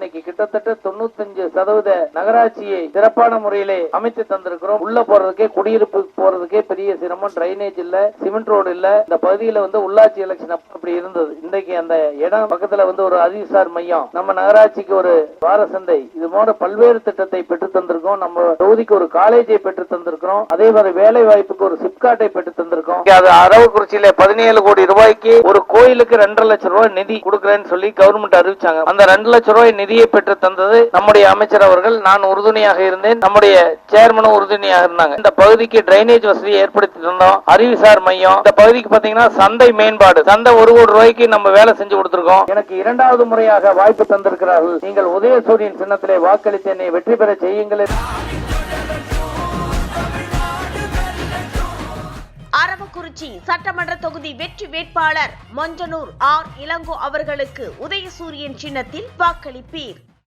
இன்னைக்கு கிட்டத்தட்ட 95% நகராட்சியை சிறப்பான முறையிலே அமைத்து தந்திருக்கிறோம். உள்ள போறதுக்கே, குடியிருப்பு போறதுக்கே பெரிய சிரமம். டிரைனேஜ் இல்ல, சிமெண்ட் ரோடு இல்ல. இந்த பகுதியில உள்ளாட்சி எலெக்ஷன் அப்படி இருந்தது. இன்றைக்கு அந்த இடம் பக்கத்துல ஒரு அறிவுசார் மையம், நம்ம நகராட்சிக்கு ஒரு வார சந்தை, இது போன்ற பல்வேறு திட்டத்தை பெற்று தந்திருக்கோம். நம்ம தொகுதிக்கு ஒரு காலேஜை பெற்று தந்திருக்கிறோம். அதே மாதிரி வேலை வாய்ப்புக்கு ஒரு சிப்காட்டை பெற்று தந்திருக்கோம். அது அரவக்குறிச்சியில 17 கோடி ரூபாய்க்கு ஒரு கோயிலுக்கு 2.5 லட்சம் ரூபாய் நிதி கொடுக்கிறேன்னு சொல்லி கவர்மெண்ட் அறிவிச்சாங்க. அந்த 2 லட்சம் ரூபாய் நிதியை பெற்று தந்தது நம்முடைய அமைச்சர் அவர்கள். நான் உறுதுணையாக இருந்தேன், நம்முடைய சேர்மனும் உறுதுணையாக இருந்தாங்க. இந்த பகுதிக்கு டிரைனேஜ் வசதி ஏற்படுத்தி தந்தோம். அறிவுசார் மையம், இந்த பகுதிக்கு பாத்தீங்கன்னா சந்தை மேம்பாடு, சந்தை 1 கோடி ரூபாய்க்கு நம்ம வேலை செஞ்சு கொடுத்திருக்கோம். எனக்கு 2வது முறையாக வாய்ப்பு தந்திருக்கிறார்கள். நீங்கள் உதயசூரியன் சின்னத்திலே வாக்களித்து என்னை வெற்றி பெற செய்யுங்கள். அரவக்குறிச்சி சட்டமன்ற தொகுதி வெற்றி வேட்பாளர் மஞ்சனூர் ஆர் இளங்கோ அவர்களுக்கு உதயசூரியன் சின்னத்தில் வாக்களிப்பீர்.